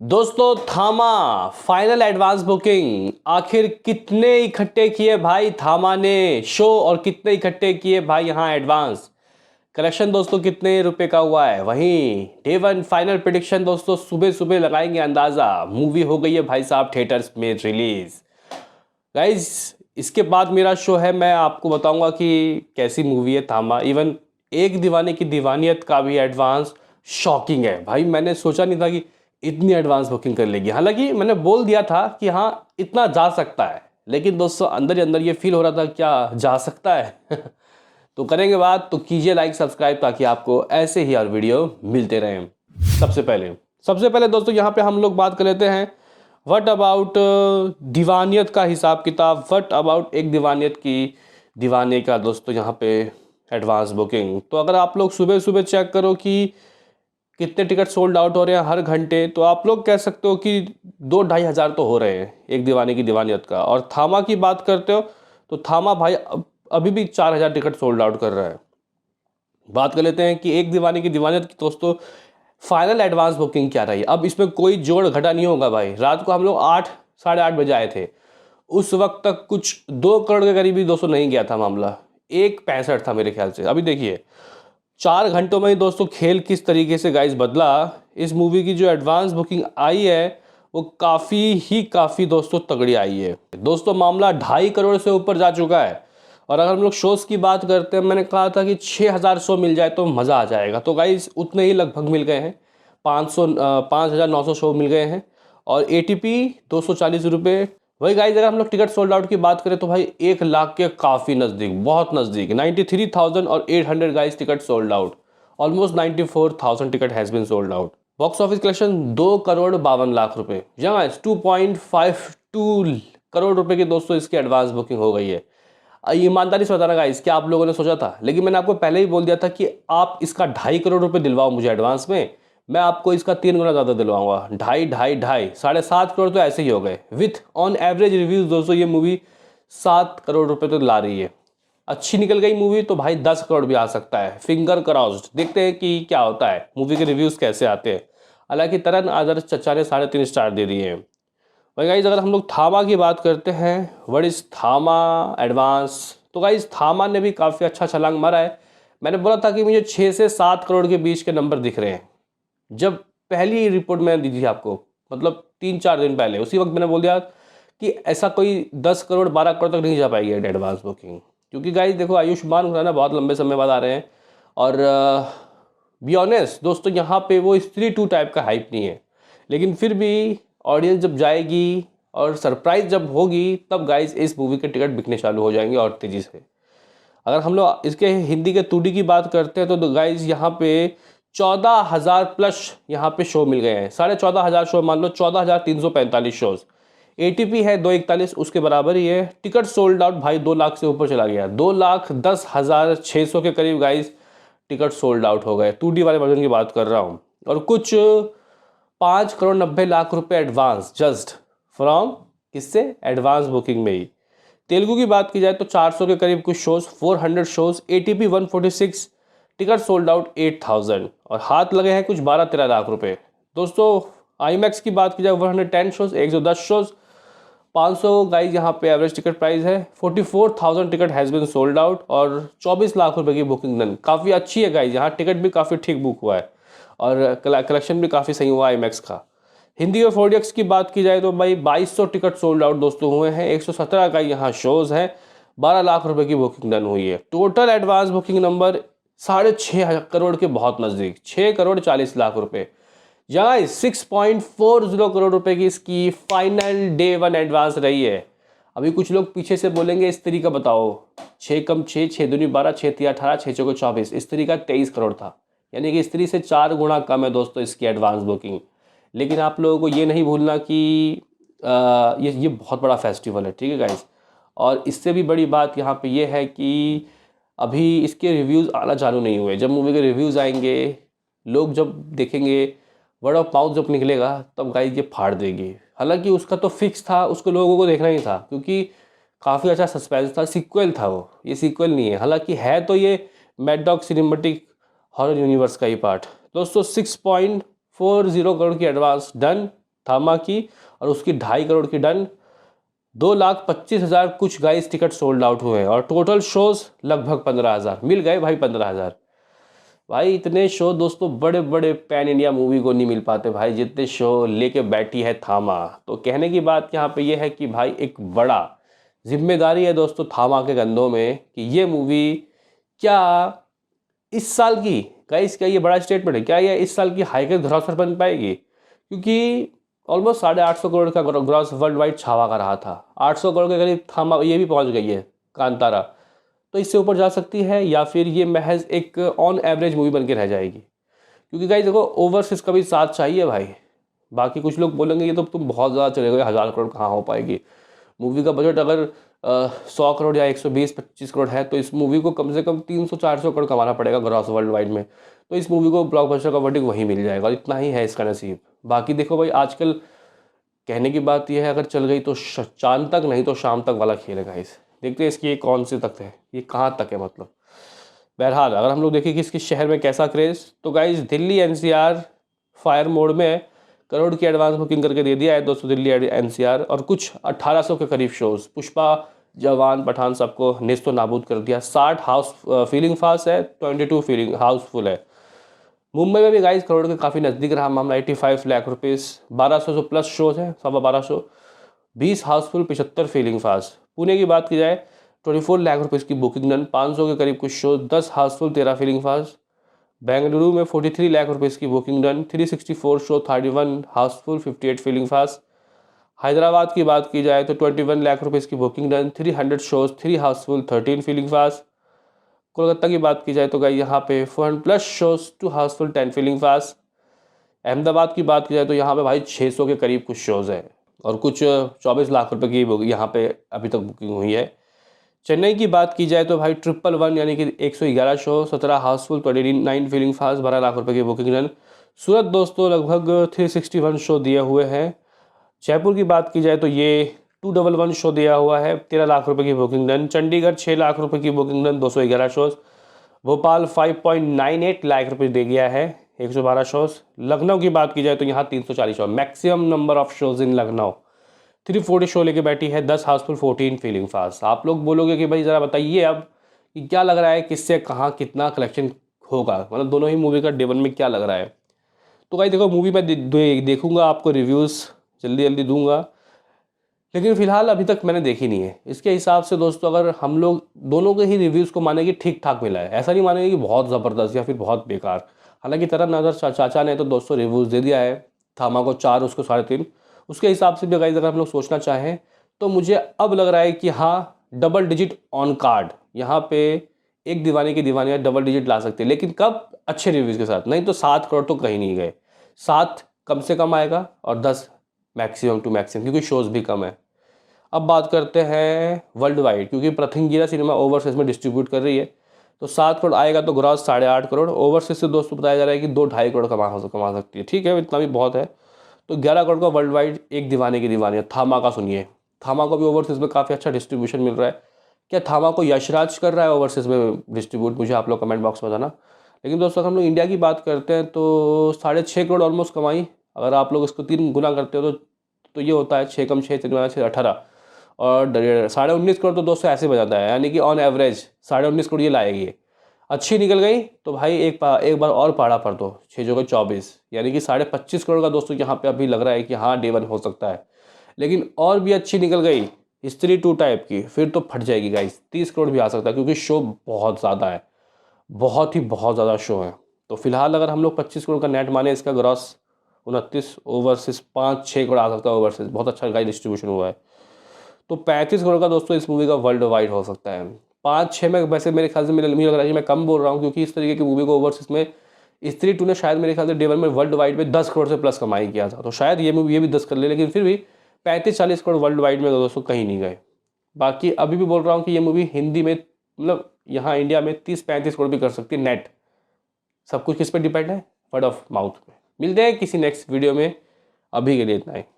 दोस्तों थामा final advance booking आखिर कितने इकट्ठे किए भाई थामा ने शो और कितने इकट्ठे किए भाई यहाँ एडवांस कलेक्शन दोस्तों कितने रुपए का हुआ है। वहीं डे वन फाइनल प्रेडिक्शन दोस्तों सुबह सुबह लगाएंगे अंदाजा। मूवी हो गई है भाई साहब थिएटर्स में रिलीज। गाइज इसके बाद मेरा शो है, मैं आपको बताऊंगा कि कैसी मूवी है थामा। इवन एक दीवाने की दीवानियत का भी एडवांस शॉकिंग है भाई। मैंने सोचा नहीं था कि इतनी एडवांस बुकिंग कर लेगी। हालांकि मैंने बोल दिया था कि हाँ इतना जा सकता है, लेकिन दोस्तों अंदर ही अंदर ये फील हो रहा था क्या जा सकता है। तो करेंगे बात, तो कीजिए लाइक सब्सक्राइब ताकि आपको ऐसे ही और वीडियो मिलते रहें। सबसे पहले दोस्तों यहाँ पे हम लोग बात कर लेते हैं व्हाट अबाउट दीवानियत का हिसाब किताब। व्हाट अबाउट एक दीवानियत की दीवाने का दोस्तों यहाँ पे एडवांस बुकिंग। तो अगर आप लोग सुबह सुबह चेक करो कि कितने टिकट सोल्ड आउट हो रहे हैं हर घंटे, तो आप लोग कह सकते हो कि 2-2.5 हज़ार तो हो रहे हैं एक दीवाने की दीवानियत का। और थामा की बात करते हो तो थामा भाई अभी भी 4,000 टिकट सोल्ड आउट कर रहा है। बात कर लेते हैं कि एक दीवाने की दीवानियत की दोस्तों फाइनल एडवांस बुकिंग क्या रही। अब इसमें कोई जोड़ घटा नहीं होगा भाई। रात को हम लोग 8 साढ़े 8 बजे आए थे, उस वक्त तक कुछ 2 करोड़ के करीब भी दोस्तों नहीं गया था मामला। 1.65 था मेरे ख्याल से। अभी देखिए 4 घंटों में ही दोस्तों खेल किस तरीके से गाइस बदला। इस मूवी की जो एडवांस बुकिंग आई है वो काफ़ी दोस्तों तगड़ी आई है। दोस्तों मामला 2.5 करोड़ से ऊपर जा चुका है। और अगर हम लोग शोज़ की बात करते हैं, मैंने कहा था कि 6,000 शो मिल जाए तो मज़ा आ जाएगा। तो गाइस उतने ही लगभग मिल गए हैं। 5,900 शो मिल गए हैं। और ATP 240 रुपये। वही गाइस अगर हम लोग टिकट सोल्ड आउट की बात करें तो भाई 1 लाख के काफ़ी नज़दीक, बहुत नज़दीक 93,800 guys ticket sold out. Almost 94,000 ticket has been sold out. Box office collection 2 crore 52 lakh रुपए। जहाँ 2.52 करोड़ रुपए की दोस्तों इसकी एडवांस बुकिंग हो गई है। ईमानदारी से बताना गाइस, क्या आप लोगों ने सोचा था? लेकिन मैंने आपको पहले ही बोल दिया था कि आप इसका 2.5 करोड़ रुपए दिलवाओ मुझे एडवांस में, मैं आपको इसका 3 गुना ज़्यादा दिलवाऊंगा। ढाई 7.5 करोड़ तो ऐसे ही हो गए। विथ ऑन एवरेज रिव्यूज़ दोस्तों ये मूवी 7 करोड़ रुपए तो ला रही है। अच्छी निकल गई मूवी तो भाई 10 करोड़ भी आ सकता है। फिंगर क्रॉस्ड, देखते हैं कि क्या होता है, मूवी के रिव्यूज़ कैसे आते हैं। हालांकि तरन आदर्श चचा ने 3.5 स्टार दे दिए हैं। वही गाइज अगर हम लोग थामा की बात करते हैं, व्हाट इज थामा एडवांस, तो गाइज थामा ने भी काफ़ी अच्छा छलांग मारा है। मैंने बोला था कि मुझे 6 से 7 करोड़ के बीच के नंबर दिख रहे हैं जब पहली रिपोर्ट मैंने दी थी आपको, मतलब 3-4 दिन पहले। उसी वक्त मैंने बोल दिया कि ऐसा कोई 10 करोड़ 12 करोड़ तक नहीं जा पाएगी एडवांस बुकिंग। क्योंकि गाइज देखो आयुष्मान खुराना बहुत लंबे समय बाद आ रहे हैं। और बी ऑनेस्ट दोस्तों यहाँ पे वो स्त्री 2 टाइप का हाइप नहीं है, लेकिन फिर भी ऑडियंस जब जाएगी और सरप्राइज जब होगी तब गाइज इस मूवी के टिकट बिकने चालू हो जाएंगे और तेज़ी से। अगर हम लोग इसके हिंदी के 2D की बात करते हैं तो गाइज यहाँ पे 14,000 प्लस यहाँ पे शो मिल गए हैं। 14,500 शो मान लो, 14,345 शोज़। ATP है 241, उसके बराबर ही है। टिकट सोल्ड आउट भाई 2 लाख से ऊपर चला गया। 2,10,600 के करीब गाइज टिकट सोल्ड आउट हो गए। 2D वाले वर्जन की बात कर रहा हूँ। और कुछ 5 करोड़ 90 लाख रुपए एडवांस जस्ट फ्रॉम किससे, एडवांस बुकिंग में ही। तेलुगु की बात की जाए तो 400 के करीब कुछ shows, 400 shows, ATP 146, ticket sold out 8,000। और हाथ लगे हैं कुछ 12-13 लाख रुपए। दोस्तों IMAX की बात की जाए 110 शोज़, 110 शोज़, 500 गाइज यहाँ पे एवरेज टिकट प्राइस है। 44,000 ticket has been sold out और 24 लाख रुपए की बुकिंग डन। काफ़ी अच्छी है गाइज, यहाँ टिकट भी काफ़ी ठीक बुक हुआ है और कलेक्शन भी काफ़ी सही हुआ IMAX का। हिंदी और 4DX की बात की जाए तो भाई 2,200 टिकट सोल्ड आउट दोस्तों हुए हैं। 117 का यहाँ शोज़ है। 12 लाख रुपए की बुकिंग डन हुई है। Total advance booking number 6.5 crore के बहुत नज़दीक, 6 करोड़ 40 लाख रुपए। यहाँ 6.40 करोड़ रुपए की इसकी फाइनल डे वन एडवांस रही है। अभी कुछ लोग पीछे से बोलेंगे इस तरीका बताओ, 6 कम 6, 6 दूनी 12, 6 तिया 18, 6 चौके 24, इस तरीका 23 करोड़ था। यानी कि स्त्री से 4 गुना कम है दोस्तों इसकी एडवांस बुकिंग। लेकिन आप लोगों को ये नहीं भूलना कि ये बहुत बड़ा फेस्टिवल है, ठीक है गाइस। और इससे भी बड़ी बात यहाँ पे ये है कि अभी इसके रिव्यूज़ आना चालू नहीं हुए। जब मूवी के रिव्यूज़ आएंगे, लोग जब देखेंगे, वर्ड ऑफ माउथ जब निकलेगा, तब गाइस ये फाड़ देगी। हालांकि उसका तो फिक्स था, उसको लोगों को देखना ही था क्योंकि काफ़ी अच्छा सस्पेंस था। सीक्वल था वो, ये सीक्वल नहीं है। हालांकि है तो ये mad dog cinematic horror universe का ही पार्ट। दोस्तों 6.40 करोड़ की एडवांस डन। थामा की, और उसकी 2.5 करोड़ की डन। 2,25,000 कुछ गाइस टिकट सोल्ड आउट हुए हैं, और टोटल शोज लगभग 15,000 मिल गए भाई। 15,000 भाई, इतने शो दोस्तों बड़े बड़े पैन इंडिया मूवी को नहीं मिल पाते भाई, जितने शो लेके बैठी है थामा। तो कहने की बात यहाँ पे ये है कि भाई एक बड़ा जिम्मेदारी है दोस्तों थामा के कंधों में कि ये मूवी क्या इस साल की, गाइस क्या ये बड़ा स्टेटमेंट है, क्या ये इस साल की हाईएस्ट ग्रॉस पर बन पाएगी? क्योंकि ऑलमोस्ट 850 करोड़ का ग्रॉस वर्ल्ड वाइड छावा का रहा था। 800 करोड़ के करीब थामा ये भी पहुंच गई है कांतारा। तो इससे ऊपर जा सकती है, या फिर ये महज एक ऑन एवरेज मूवी बन के रह जाएगी? क्योंकि गाइस देखो, ओवरसीज का भी साथ चाहिए भाई। बाकी कुछ लोग बोलेंगे ये तो तुम बहुत ज़्यादा चले गए, 1000 करोड़ कहाँ हो पाएगी। मूवी का बजट अगर 100 करोड़ या 120-25 करोड़ है, तो इस मूवी को कम से कम 300-400 करोड़ कमाना पड़ेगा ग्रॉस वर्ल्ड वाइड में। तो इस मूवी को ब्लॉकबस्टर का वर्डिक्ट वही मिल जाएगा, और इतना ही है इसका नसीब। बाकी देखो भाई, आजकल कहने की बात यह है, अगर चल गई तो चांद तक, नहीं तो शाम तक वाला खेल है गाइस। देखते हैं इसकी ये कौन सी तक है, ये कहाँ तक है मतलब। बहरहाल अगर हम लोग देखें कि इसके शहर में कैसा क्रेज़, तो guys Delhi NCR fire mode में करोड़ की एडवांस बुकिंग करके दे दिया है दोस्तों दिल्ली एनसीआर। और कुछ 1800 के करीब शोज़, पुष्पा, जवान, पठान सबको नेस्तो नाबूद कर दिया। 60 हाउस फीलिंग फास्ट है, 22 फीलिंग हाउसफुल है। मुंबई में भी गाइस करोड़ के काफ़ी नज़दीक रहा मामला, 85 लाख रुपीज़, 1200 प्लस शोज़ हैं, 1250, 20 हाउसफुल, 75 फीलिंग फास्ट। पुणे की बात की जाए, 24 लाख रुपीज़ की बुकिंग डन, 500 के करीब कुछ show, 10 Housefull, 13 feeling fast. Bengaluru में 43 लाख रुपीज़ की booking done, 364 show, 31 Housefull, 58 feeling fast. Hyderabad की बात की जाए तो 21 लाख रुपीज़ की booking done, 300 shows, 3 Housefull, 13 feeling fast. Kolkata की बात की जाए तो गाइस यहाँ पे 400 plus shows, 2 Housefull, 10 feeling fast. Ahmedabad की बात की जाए तो यहाँ पे भाई 600 के करीब कुछ शोज़ हैं, और कुछ 24 लाख रुपए की यहाँ पे अभी तक बुकिंग हुई है। चेन्नई की बात की जाए तो भाई 111 यानी कि 111 show, 17 Housefull, 29 feeling fast, 12 lakh रुपए की बुकिंग डन। सूरत दोस्तों लगभग 361 शो दिए हुए हैं। जयपुर की बात की जाए तो ये 211 शो दिया हुआ है, 13 लाख रुपए की बुकिंग डन। चंडीगढ़ 6 लाख रुपए की booking done, 211 shows. Bhopal 5.98 lakh रुपए दे गया है, 112 शोज़। लखनऊ की बात की जाए तो यहाँ 340 show, maximum number of shows in Lucknow, 340 show लेके बैठी है, 10 हाउसफुल, 14 फीलिंग फास्ट। आप लोग बोलोगे कि भाई ज़रा बताइए अब कि क्या लग रहा है, किससे कहाँ कितना कलेक्शन होगा, मतलब दोनों ही मूवी का डे वन में क्या लग रहा है। तो भाई देखो, मूवी मैं देखूंगा, आपको रिव्यूज़ जल्दी जल्दी दूंगा, लेकिन फिलहाल अभी तक मैंने देखी नहीं है। इसके हिसाब से दोस्तों अगर हम लोग दोनों के ही रिव्यूज़ को मानेंगे ठीक ठाक मिला है, ऐसा नहीं मानेंगे कि बहुत ज़बरदस्त या फिर बहुत बेकार। हालांकि तरह नज़र चाचा ने तो दोस्तों रिव्यूज़ दे दिया है, थामा को 4, उसको 3.5। उसके हिसाब से भी गाइस अगर हम लोग सोचना चाहें तो मुझे अब लग रहा है कि हाँ, डबल डिजिट ऑन कार्ड यहाँ पे एक दीवाने की दीवानियाँ डबल डिजिट ला सकते हैं, लेकिन कब? अच्छे रिव्यूज़ के साथ, नहीं तो 7 करोड़ तो कहीं नहीं गए। 7 कम से कम आएगा, और 10 मैक्सिमम टू मैक्सिमम, क्योंकि शोज़ भी कम है। अब बात करते हैं वर्ल्ड वाइड, क्योंकि प्रथंगिरा सिनेमा ओवरसीज में डिस्ट्रीब्यूट कर रही है, तो 7 करोड़ आएगा तो ग्रॉस 8.5 करोड़। ओवरसीज से दोस्तों बताया जा रहा है कि 2-2.5 करोड़ कमा सकती है। ठीक है, इतना भी बहुत है। तो 11 करोड़ का वर्ल्ड वाइड एक दीवाने की दीवानी, थामा का सुनिए। थामा को भी ओवरसीज में काफ़ी अच्छा डिस्ट्रीब्यूशन मिल रहा है। क्या थामा को यशराज कर रहा है ओवरसीज में डिस्ट्रीब्यूट? मुझे आप लोग कमेंट बॉक्स में बताना। लेकिन दोस्तों हम लोग इंडिया की बात करते हैं तो 6.5 करोड़ ऑलमोस्ट कमाई। अगर आप लोग इसको 3 गुना करते हो तो ये होता है 6 कम 6 3 6 18, और 19.5 करोड़ तो दोस्तों ऐसे बजाता है, यानी कि ऑन एवरेज 19.5 करोड़ ये लाएगी। अच्छी निकल गई तो भाई एक बार और पाड़ा पर दो, 6 जगह 24, यानी कि 25.5 करोड़ का दोस्तों यहाँ पे अभी लग रहा है कि हाँ डे वन हो सकता है। लेकिन और भी अच्छी निकल गई स्त्री 2 टाइप की, फिर तो फट जाएगी गाइस, 30 करोड़ भी आ सकता है, क्योंकि शो बहुत ज़्यादा है, बहुत ज़्यादा शो है। तो फिलहाल अगर हम लोग 25 करोड़ का नेट माने, इसका ग्रॉस 29, ओवरसीज 5-6 करोड़ आ सकता है। ओवरसीज बहुत अच्छा गाइस डिस्ट्रीब्यूशन हुआ है, तो 35 करोड़ का दोस्तों इस मूवी का वर्ल्ड वाइड हो सकता है। 5-6 में वैसे मेरे ख्याल से मुझे लग रहा है कि मैं कम बोल रहा हूँ, क्योंकि इस तरीके की मूवी को ओवरसीज में स्त्री 2 ने शायद मेरे ख्याल से डे वन में वर्ल्ड वाइड में 10 करोड़ से प्लस कमाई किया था, तो शायद ये मूवी ये भी 10 कर ले, लेकिन फिर भी 35-40 करोड़ वर्ल्ड वाइड में दोस्तों कहीं नहीं गए। बाकी अभी भी बोल रहा हूँ कि ये मूवी हिंदी में, मतलब यहाँ इंडिया में 30-35 करोड़ भी कर सकती है नेट। सब कुछ किस पर डिपेंड है? वर्ड ऑफ माउथ पे। मिलते हैं किसी नेक्स्ट वीडियो में, अभी के लिए इतना ही।